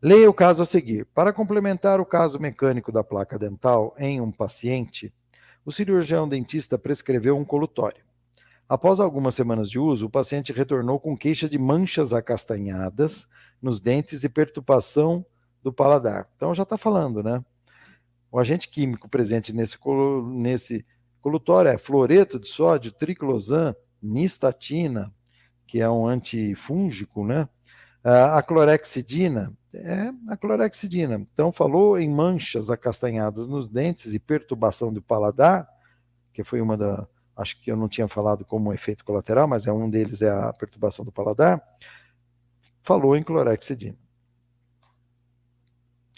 Leia o caso a seguir. Para complementar o caso mecânico da placa dental em um paciente, o cirurgião dentista prescreveu um colutório. Após algumas semanas de uso, o paciente retornou com queixa de manchas acastanhadas nos dentes e perturbação do paladar. Então já está falando, né? O agente químico presente nesse colutório é fluoreto de sódio, triclosan, nistatina, que é um antifúngico, né? A clorexidina é a clorexidina. Então, falou em manchas acastanhadas nos dentes e perturbação do paladar, que foi uma da. Acho que eu não tinha falado como efeito colateral, mas um deles é a perturbação do paladar. Falou em clorexidina.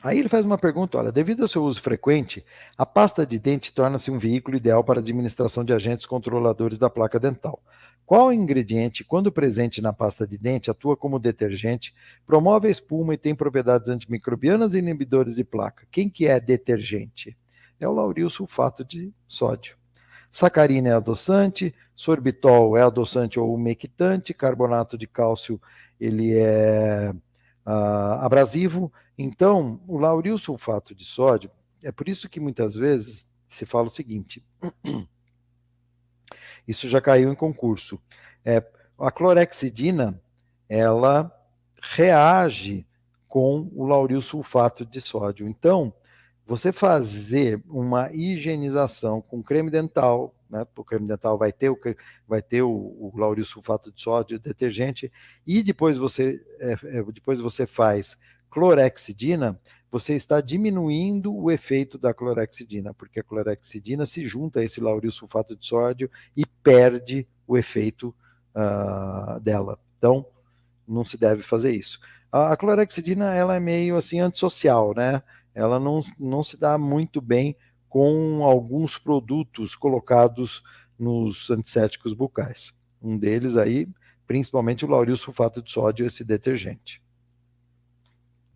Aí ele faz uma pergunta, olha, devido ao seu uso frequente, a pasta de dente torna-se um veículo ideal para a administração de agentes controladores da placa dental. Qual ingrediente, quando presente na pasta de dente, atua como detergente, promove a espuma e tem propriedades antimicrobianas e inibidores de placa? Quem que é detergente? É o lauril sulfato de sódio. Sacarina é adoçante, sorbitol é adoçante ou umectante, carbonato de cálcio ele é abrasivo. Então, o lauril sulfato de sódio, é por isso que muitas vezes se fala o seguinte, isso já caiu em concurso, a clorexidina, ela reage com o lauril sulfato de sódio. Então, você fazer uma higienização com creme dental, né? O creme dental vai ter o lauril sulfato de sódio, detergente, e depois você faz clorexidina, você está diminuindo o efeito da clorexidina, porque a clorexidina se junta a esse lauril sulfato de sódio e perde o efeito dela. Então, não se deve fazer isso. A clorexidina, ela é meio assim antissocial, né? Ela não se dá muito bem com alguns produtos colocados nos antissépticos bucais. Um deles aí, principalmente o lauril sulfato de sódio, esse detergente.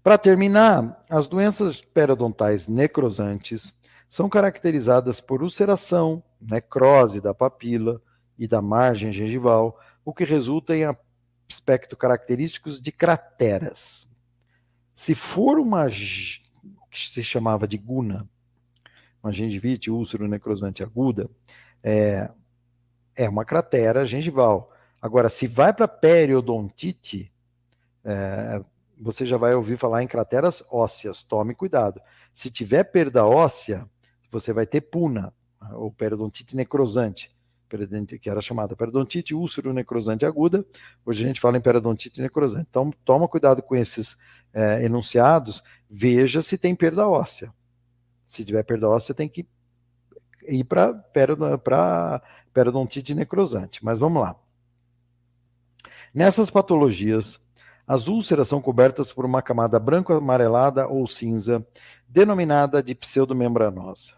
Para terminar, as doenças periodontais necrosantes são caracterizadas por ulceração, necrose da papila e da margem gengival, o que resulta em aspecto característicos de crateras. Se for uma que se chamava de guna, uma gengivite úlcero necrosante aguda, é uma cratera gengival. Agora, se vai para periodontite, você já vai ouvir falar em crateras ósseas. Tome cuidado. Se tiver perda óssea, você vai ter puna, ou periodontite necrosante, que era chamada periodontite úlcero necrosante aguda. Hoje a gente fala em periodontite necrosante. Então, toma cuidado com esses enunciados, veja se tem perda óssea. Se tiver perda óssea, você tem que ir para periodontite necrosante. Mas vamos lá. Nessas patologias, as úlceras são cobertas por uma camada branco-amarelada ou cinza, denominada de pseudomembranosa.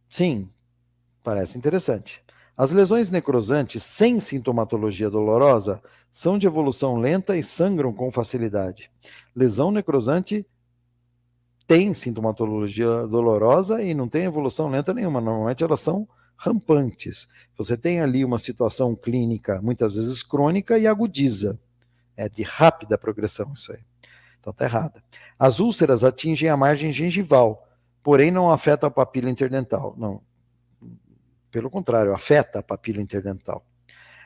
Sim, parece interessante. As lesões necrosantes sem sintomatologia dolorosa são de evolução lenta e sangram com facilidade. Lesão necrosante tem sintomatologia dolorosa e não tem evolução lenta nenhuma. Normalmente elas são rampantes. Você tem ali uma situação clínica, muitas vezes crônica, e agudiza. É de rápida progressão isso aí. Então está errada. As úlceras atingem a margem gengival, porém não afetam a papila interdental. Não. Pelo contrário, afeta a papila interdental.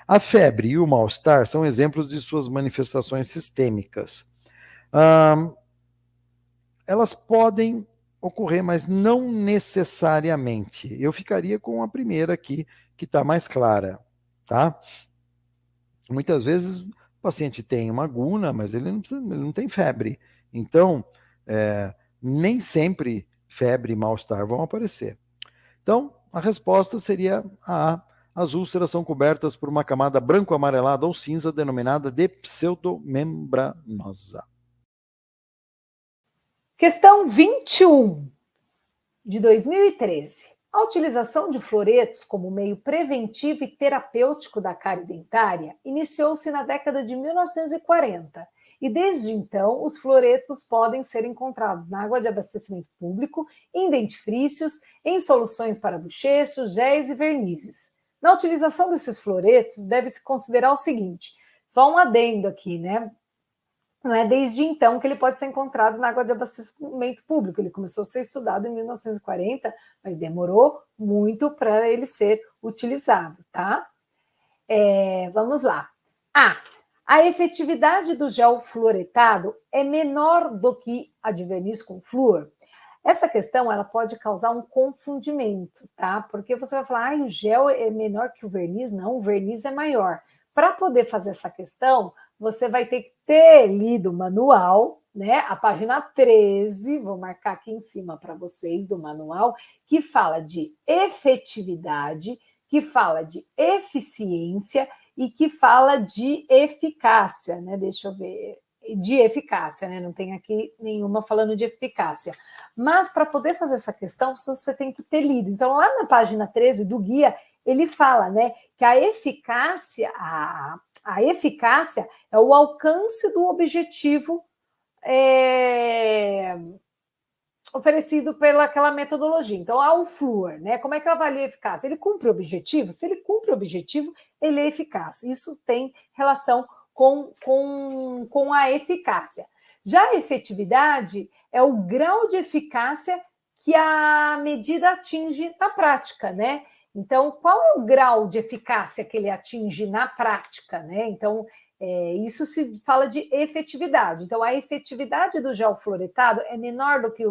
A febre e o mal-estar são exemplos de suas manifestações sistêmicas. Elas podem ocorrer, mas não necessariamente. Eu ficaria com a primeira aqui, que está mais clara, tá? Muitas vezes o paciente tem uma guna, mas ele não tem febre. Então, nem sempre febre e mal-estar vão aparecer. Então, a resposta seria A. As úlceras são cobertas por uma camada branco-amarelada ou cinza denominada de pseudomembranosa. Questão 21, de 2013. A utilização de fluoretos como meio preventivo e terapêutico da cárie dentária iniciou-se na década de 1940 e desde então os fluoretos podem ser encontrados na água de abastecimento público, em dentifrícios, em soluções para bochechos, géis e vernizes. Na utilização desses fluoretos deve-se considerar o seguinte, só um adendo aqui, né? Não é desde então que ele pode ser encontrado na água de abastecimento público. Ele começou a ser estudado em 1940, mas demorou muito para ele ser utilizado, tá? Vamos lá. A efetividade do gel fluoretado é menor do que a de verniz com flúor? Essa questão ela pode causar um confundimento, tá? Porque você vai falar, o gel é menor que o verniz? Não, o verniz é maior. Para poder fazer essa questão, você vai ter que ter lido o manual, né? A página 13, vou marcar aqui em cima para vocês do manual, que fala de efetividade, que fala de eficiência e que fala de eficácia, né? Deixa eu ver. De eficácia, né? Não tem aqui nenhuma falando de eficácia. Mas para poder fazer essa questão, você tem que ter lido. Então, lá na página 13 do guia, ele fala, né, que a eficácia, a eficácia é o alcance do objetivo oferecido pelaquela metodologia. Então, o flúor, né? Como é que eu avalio a eficácia? Ele cumpre o objetivo? Se ele cumpre o objetivo, ele é eficaz. Isso tem relação com a eficácia. Já a efetividade é o grau de eficácia que a medida atinge na prática, né? Então, qual é o grau de eficácia que ele atinge na prática, né? Então, isso se fala de efetividade. Então, a efetividade do gel fluoretado é menor do que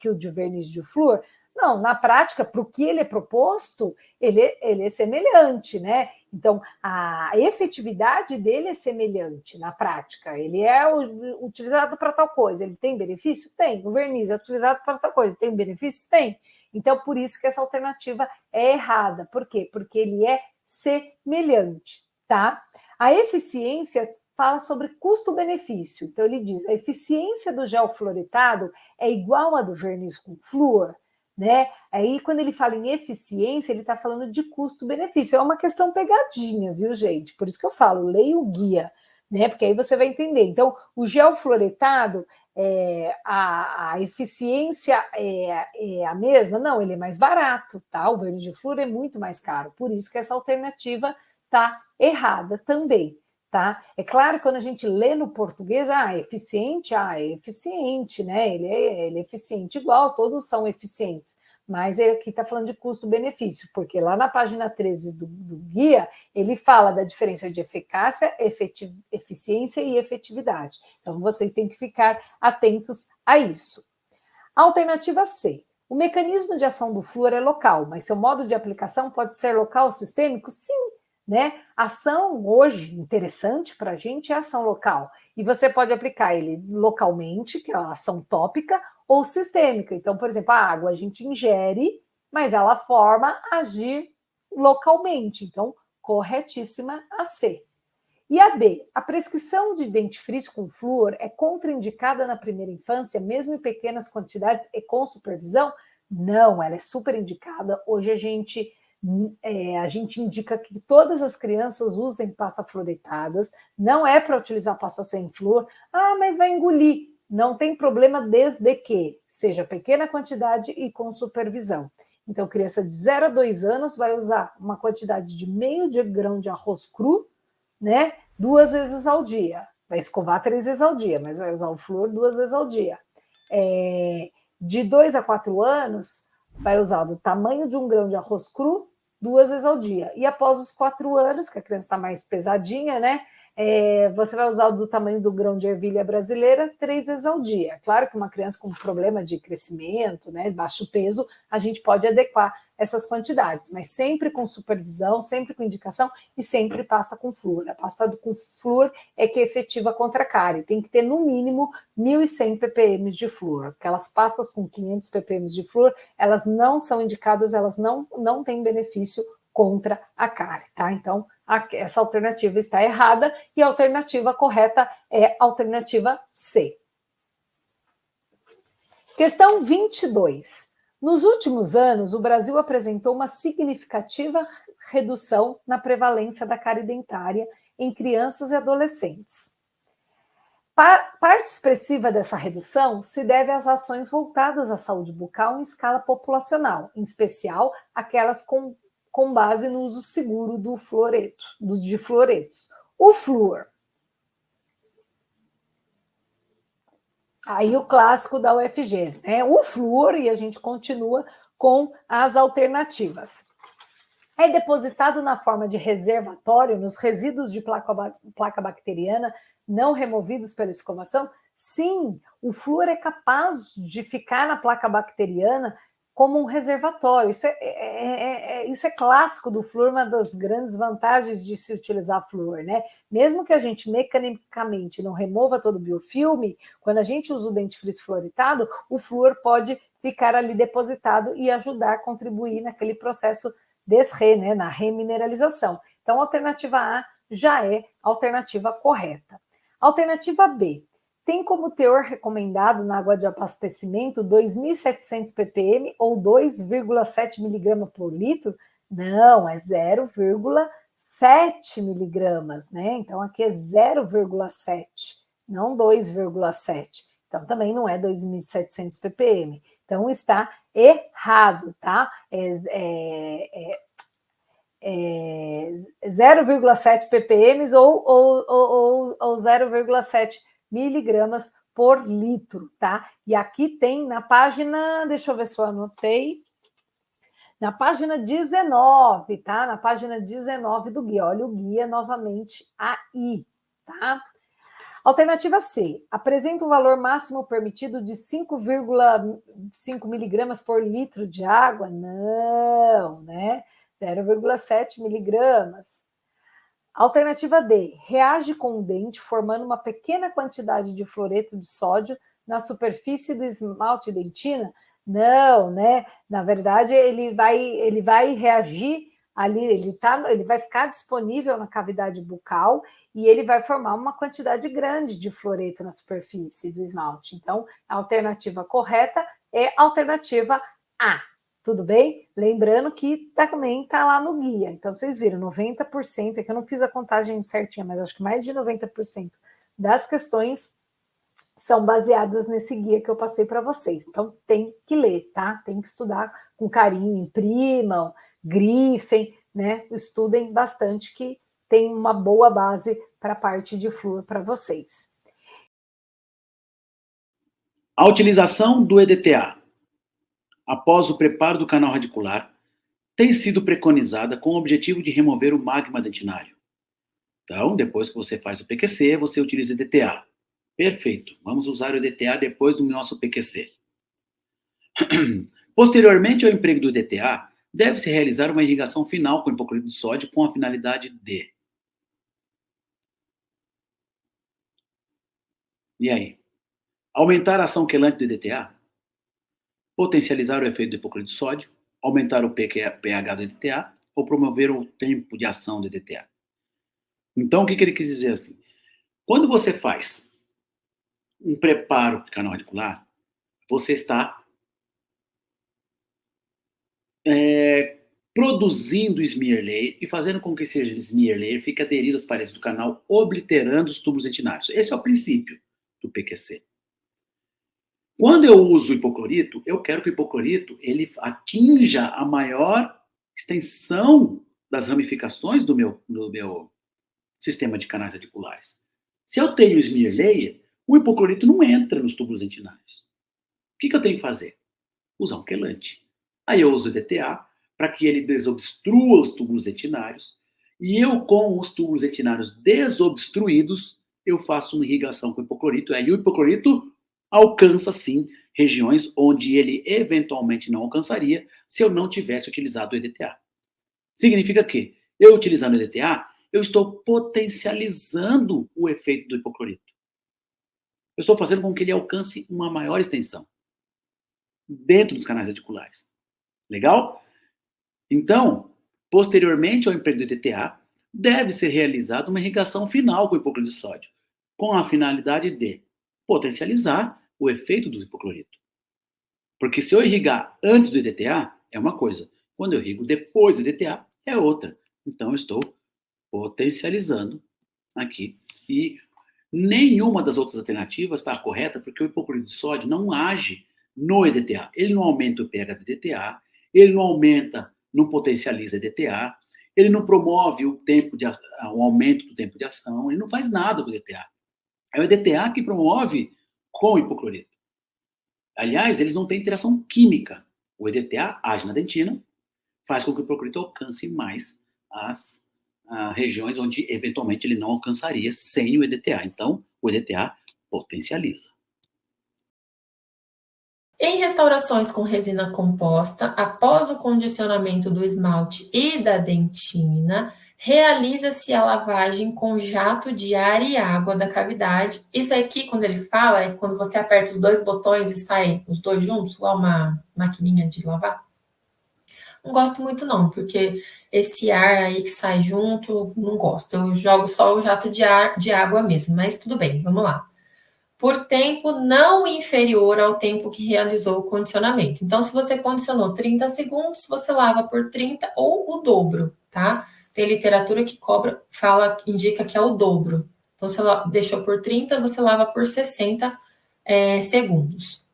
o de verniz de flúor? Não, na prática, para o que ele é proposto, ele é semelhante, né? Então, a efetividade dele é semelhante na prática. Ele é utilizado para tal coisa. Ele tem benefício? Tem. O verniz é utilizado para tal coisa. Tem benefício? Tem. Então, por isso que essa alternativa é errada. Por quê? Porque ele é semelhante, tá? A eficiência fala sobre custo-benefício. Então, ele diz, a eficiência do gel fluoretado é igual à do verniz com flúor, né? Aí, quando ele fala em eficiência, ele está falando de custo-benefício. É uma questão pegadinha, viu, gente? Por isso que eu falo, leia o guia, né? Porque aí você vai entender. Então, o gel fluoretado, a eficiência é a mesma? Não, ele é mais barato, tá? O verniz de flúor é muito mais caro. Por isso que essa alternativa está errada também, tá? É claro que quando a gente lê no português, eficiente, é eficiente, né? Ele é eficiente igual, todos são eficientes. Mas aqui está falando de custo-benefício, porque lá na página 13 do guia, ele fala da diferença de eficácia, eficiência e efetividade. Então, vocês têm que ficar atentos a isso. Alternativa C. O mecanismo de ação do flúor é local, mas seu modo de aplicação pode ser local ou sistêmico? Sim, né? Ação hoje interessante para a gente é a ação local. E você pode aplicar ele localmente, que é a ação tópica, ou sistêmica. Então, por exemplo, a água a gente ingere, mas ela forma agir localmente. Então, corretíssima a C. E a D, a prescrição de dentifrício com flúor é contraindicada na primeira infância, mesmo em pequenas quantidades e com supervisão? Não, ela é super indicada. Hoje a gente indica que todas as crianças usem pasta fluoretadas, não é para utilizar pasta sem flúor. Mas vai engolir. Não tem problema desde que seja pequena quantidade e com supervisão. Então, criança de 0 a 2 anos vai usar uma quantidade de meio de grão de arroz cru, né? 2 vezes ao dia. Vai escovar 3 vezes ao dia, mas vai usar o flúor 2 vezes ao dia. De 2 a 4 anos, vai usar do tamanho de um grão de arroz cru 2 vezes ao dia. E após os 4 anos, que a criança está mais pesadinha, né? Você vai usar do tamanho do grão de ervilha brasileira 3 vezes ao dia. Claro que uma criança com problema de crescimento, né, baixo peso, a gente pode adequar essas quantidades, mas sempre com supervisão, sempre com indicação e sempre pasta com flúor. A pasta com flúor é que é efetiva contra a cárie. Tem que ter no mínimo 1.100 ppm de flúor. Aquelas pastas com 500 ppm de flúor, elas não são indicadas, elas não têm benefício contra a cárie, tá? Então, essa alternativa está errada e a alternativa correta é a alternativa C. Questão 22. Nos últimos anos, o Brasil apresentou uma significativa redução na prevalência da cárie dentária em crianças e adolescentes. Parte expressiva dessa redução se deve às ações voltadas à saúde bucal em escala populacional, em especial aquelas com base no uso seguro de fluoretos. O flúor Aí o clássico da UFG, né? O flúor, e a gente continua com as alternativas. É depositado na forma de reservatório nos resíduos de placa bacteriana não removidos pela escovação? Sim, o flúor é capaz de ficar na placa bacteriana como um reservatório. Isso é clássico do flúor, uma das grandes vantagens de se utilizar flúor, né? Mesmo que a gente mecanicamente não remova todo o biofilme, quando a gente usa o dentifrício fluoritado, o flúor pode ficar ali depositado e ajudar a contribuir naquele processo desre, né, na remineralização. Então, a alternativa A já é a alternativa correta. Alternativa B. Tem como teor recomendado na água de abastecimento 2.700 ppm ou 2,7 miligramas por litro? Não, é 0,7 miligramas, né? Então, aqui é 0,7, não 2,7. Então, também não é 2.700 ppm. Então, está errado, tá? 0,7 ppm ou 0,7 miligramas por litro, tá? E aqui tem na página, deixa eu ver se eu anotei, na página 19, tá? Na página 19 do guia. Olha o guia novamente aí, tá? Alternativa C. Apresenta um valor máximo permitido de 5,5 miligramas por litro de água? Não, né? 0,7 miligramas. Alternativa D. Reage com o dente, formando uma pequena quantidade de fluoreto de sódio na superfície do esmalte dentina? Não, né? Na verdade, ele vai reagir ali, ele vai ficar disponível na cavidade bucal e ele vai formar uma quantidade grande de fluoreto na superfície do esmalte. Então, a alternativa correta é a alternativa A. Tudo bem? Lembrando que também está lá no guia. Então, vocês viram, 90%, é que eu não fiz a contagem certinha, mas acho que mais de 90% das questões são baseadas nesse guia que eu passei para vocês. Então, tem que ler, tá? Tem que estudar com carinho, imprimam, grifem, né? Estudem bastante, que tem uma boa base para a parte de flúor para vocês. A utilização do EDTA após o preparo do canal radicular tem sido preconizada com o objetivo de remover o magma dentinário. Então, depois que você faz o PQC, você utiliza EDTA. Perfeito. Vamos usar o EDTA depois do nosso PQC. Posteriormente ao emprego do EDTA, deve-se realizar uma irrigação final com hipoclorito de sódio com a finalidade de... E aí? Aumentar a ação quelante do EDTA? Potencializar o efeito do hipoclorito de sódio? Aumentar o pH do EDTA? Ou promover o tempo de ação do EDTA? Então, o que ele quis dizer assim? Quando você faz um preparo do canal radicular, você está produzindo smear layer e fazendo com que esse smear layer fique aderido às paredes do canal, obliterando os tubos dentinários. Esse é o princípio do PQC. Quando eu uso hipoclorito, eu quero que o hipoclorito ele atinja a maior extensão das ramificações do meu sistema de canais radiculares. Se eu tenho smear layer, o hipoclorito não entra nos tubos dentinários. O que eu tenho que fazer? Usar um quelante. Aí eu uso o DTA para que ele desobstrua os túbulos dentinários e eu, com os túbulos dentinários desobstruídos, eu faço uma irrigação com o hipoclorito. Aí o hipoclorito alcança, sim, regiões onde ele eventualmente não alcançaria se eu não tivesse utilizado o EDTA. Significa que, eu utilizando o EDTA, eu estou potencializando o efeito do hipoclorito. Eu estou fazendo com que ele alcance uma maior extensão dentro dos canais radiculares. Legal? Então, posteriormente ao emprego do EDTA, deve ser realizada uma irrigação final com hipoclorito de sódio, com a finalidade de potencializar o efeito do hipoclorito. Porque se eu irrigar antes do EDTA, é uma coisa. Quando eu irrigo depois do EDTA, é outra. Então, eu estou potencializando aqui. E nenhuma das outras alternativas está correta, porque o hipoclorito de sódio não age no EDTA. Ele não aumenta o pH do EDTA, ele não aumenta, não potencializa EDTA, ele não promove o aumento do tempo de ação, ele não faz nada com o EDTA. É o EDTA que promove com o hipoclorito. Aliás, eles não têm interação química. O EDTA age na dentina, faz com que o hipoclorito alcance mais as regiões onde, eventualmente, ele não alcançaria sem o EDTA. Então, o EDTA potencializa. Em restaurações com resina composta, após o condicionamento do esmalte e da dentina, realiza-se a lavagem com jato de ar e água da cavidade. Isso aqui, quando ele fala, é quando você aperta os dois botões e saem os dois juntos, igual uma maquininha de lavar. Não gosto muito não, porque esse ar aí que sai junto, não gosto. Eu jogo só o jato de água mesmo, mas tudo bem, vamos lá. Por tempo não inferior ao tempo que realizou o condicionamento. Então, se você condicionou 30 segundos, você lava por 30 ou o dobro, tá? Tem literatura que indica que é o dobro. Então, se ela deixou por 30, você lava por 60 segundos.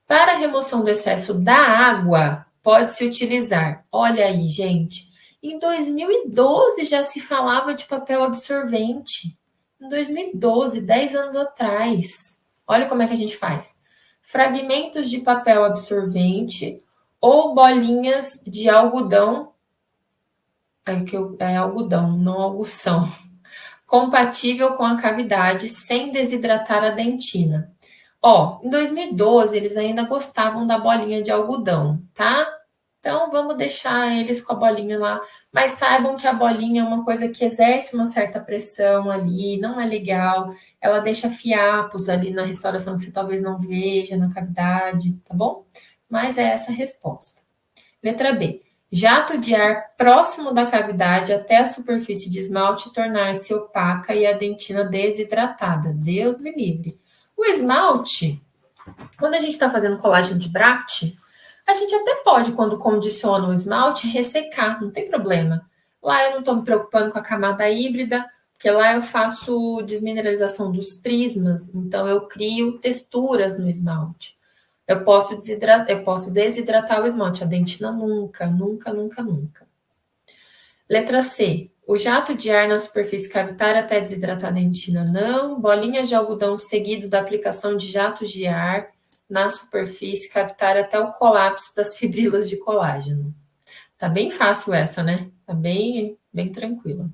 Para a remoção do excesso da água, pode-se utilizar, olha aí, gente, em 2012 já se falava de papel absorvente. Em 2012, 10 anos atrás. Olha como é que a gente faz. Fragmentos de papel absorvente ou bolinhas de algodão, algodão, não algodão, compatível com a cavidade sem desidratar a dentina. Em 2012, eles ainda gostavam da bolinha de algodão, tá? Então, vamos deixar eles com a bolinha lá. Mas saibam que a bolinha é uma coisa que exerce uma certa pressão ali, não é legal. Ela deixa fiapos ali na restauração que você talvez não veja na cavidade, tá bom? Mas é essa a resposta. Letra B. Jato de ar próximo da cavidade até a superfície de esmalte tornar-se opaca e a dentina desidratada. Deus me livre. O esmalte, quando a gente está fazendo colágeno de Bracht, a gente até pode, quando condiciona o esmalte, ressecar, não tem problema. Lá eu não estou me preocupando com a camada híbrida, porque lá eu faço desmineralização dos prismas, então eu crio texturas no esmalte. Eu posso desidratar o esmalte, a dentina nunca, nunca, nunca, nunca. Letra C. O jato de ar na superfície cavitária até desidratar a dentina, não. Bolinhas de algodão seguido da aplicação de jatos de ar na superfície cavitária até o colapso das fibrilas de colágeno. Tá bem fácil essa, né? Tá bem tranquila.